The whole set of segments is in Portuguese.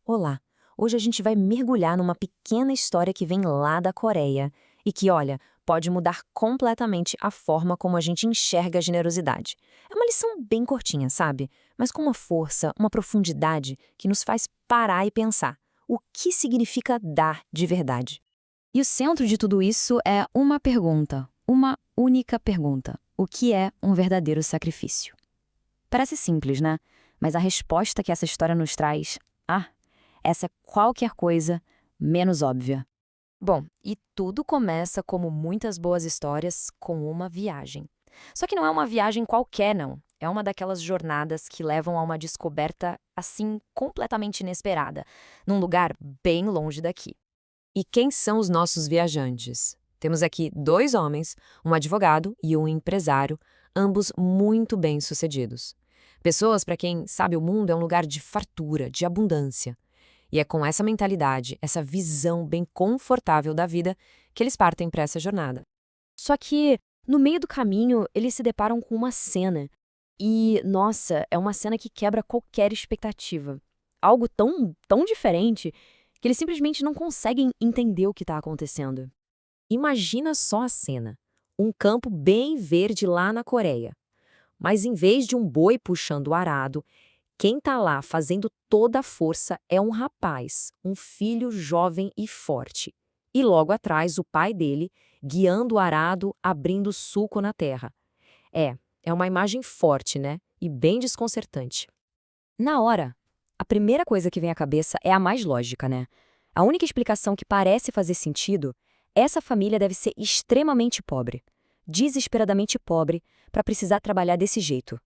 Olá! Hoje a gente vai mergulhar numa pequena história que vem lá da Coreia e que, olha, pode mudar completamente a forma como a gente enxerga a generosidade. É uma lição bem curtinha, sabe? Mas com uma força, uma profundidade que nos faz parar e pensar. O que significa dar de verdade? E o centro de tudo isso é uma pergunta, uma única pergunta: o que é um verdadeiro sacrifício? Parece simples, né? Mas a resposta que essa história nos traz, essa é qualquer coisa menos óbvia. Bom, e tudo começa, como muitas boas histórias, com uma viagem. Só que não é uma viagem qualquer, não. É uma daquelas jornadas que levam a uma descoberta, assim, completamente inesperada, num lugar bem longe daqui. E quem são os nossos viajantes? Temos aqui dois homens, um advogado e um empresário, ambos muito bem-sucedidos. Pessoas para quem, sabe, o mundo é um lugar de fartura, de abundância. E é com essa mentalidade, essa visão bem confortável da vida, que eles partem para essa jornada. Só que, no meio do caminho, eles se deparam com uma cena. E, nossa, é uma cena que quebra qualquer expectativa. Algo tão diferente que eles simplesmente não conseguem entender o que está acontecendo. Imagina só a cena. Um campo bem verde lá na Coreia. Mas em vez de um boi puxando o arado, quem está lá fazendo toda a força é um rapaz, um filho jovem e forte. E logo atrás o pai dele, guiando o arado, abrindo suco na terra. É uma imagem forte, né? E bem desconcertante. Na hora, a primeira coisa que vem à cabeça é a mais lógica, né? A única explicação que parece fazer sentido, essa família deve ser extremamente pobre, desesperadamente pobre, para precisar trabalhar desse jeito.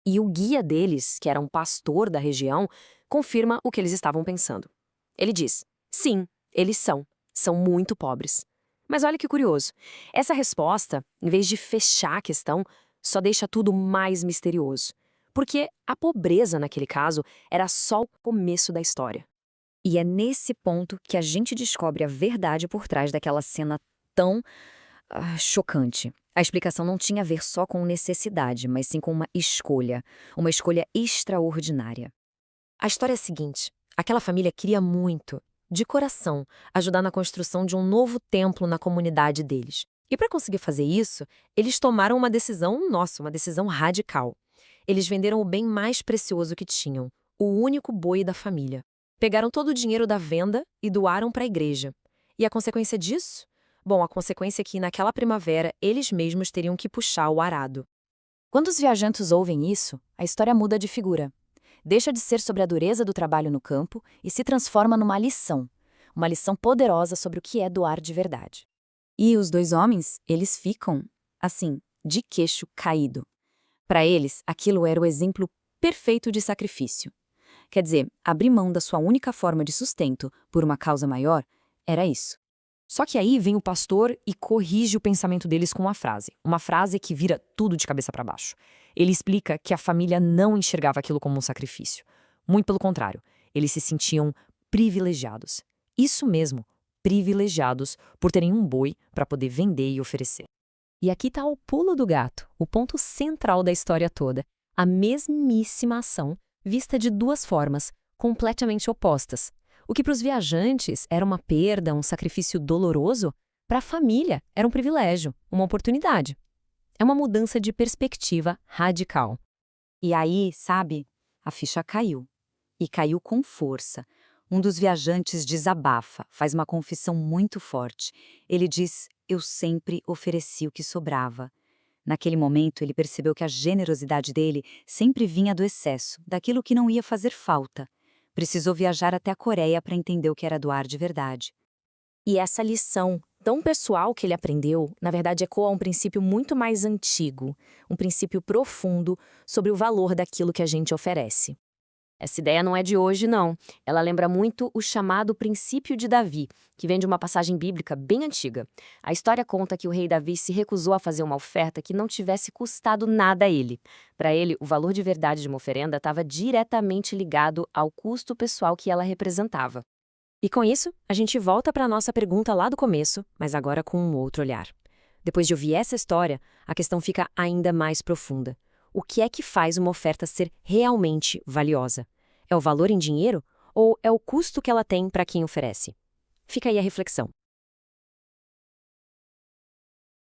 E o guia deles, que era um pastor da região, confirma o que eles estavam pensando. Ele diz: sim, eles são muito pobres. Mas olha que curioso, essa resposta, em vez de fechar a questão, só deixa tudo mais misterioso. Porque a pobreza, naquele caso, era só o começo da história. E é nesse ponto que a gente descobre a verdade por trás daquela cena tão chocante. A explicação não tinha a ver só com necessidade, mas sim com uma escolha extraordinária. A história é a seguinte: aquela família queria muito, de coração, ajudar na construção de um novo templo na comunidade deles. E para conseguir fazer isso, eles tomaram uma decisão, uma decisão radical. Eles venderam o bem mais precioso que tinham, o único boi da família. Pegaram todo o dinheiro da venda e doaram para a igreja. E a consequência disso? Bom, a consequência é que naquela primavera eles mesmos teriam que puxar o arado. Quando os viajantes ouvem isso, a história muda de figura. Deixa de ser sobre a dureza do trabalho no campo e se transforma numa lição. Uma lição poderosa sobre o que é doar de verdade. E os dois homens, eles ficam, assim, de queixo caído. Para eles, aquilo era o exemplo perfeito de sacrifício. Quer dizer, abrir mão da sua única forma de sustento por uma causa maior era isso. Só que aí vem o pastor e corrige o pensamento deles com uma frase que vira tudo de cabeça para baixo. Ele explica que a família não enxergava aquilo como um sacrifício. Muito pelo contrário, eles se sentiam privilegiados. Isso mesmo, privilegiados por terem um boi para poder vender e oferecer. E aqui está o pulo do gato, o ponto central da história toda. A mesmíssima ação vista de duas formas, completamente opostas. O que para os viajantes era uma perda, um sacrifício doloroso, para a família era um privilégio, uma oportunidade. É uma mudança de perspectiva radical. E aí, sabe, a ficha caiu. E caiu com força. Um dos viajantes desabafa, faz uma confissão muito forte. Ele diz: "Eu sempre ofereci o que sobrava." Naquele momento, ele percebeu que a generosidade dele sempre vinha do excesso, daquilo que não ia fazer falta. Precisou viajar até a Coreia para entender o que era doar de verdade. E essa lição tão pessoal que ele aprendeu, na verdade, ecoa um princípio muito mais antigo, um princípio profundo sobre o valor daquilo que a gente oferece. Essa ideia não é de hoje, não. Ela lembra muito o chamado princípio de Davi, que vem de uma passagem bíblica bem antiga. A história conta que o rei Davi se recusou a fazer uma oferta que não tivesse custado nada a ele. Para ele, o valor de verdade de uma oferenda estava diretamente ligado ao custo pessoal que ela representava. E com isso, a gente volta para a nossa pergunta lá do começo, mas agora com um outro olhar. Depois de ouvir essa história, a questão fica ainda mais profunda. O que é que faz uma oferta ser realmente valiosa? É o valor em dinheiro ou é o custo que ela tem para quem oferece? Fica aí a reflexão.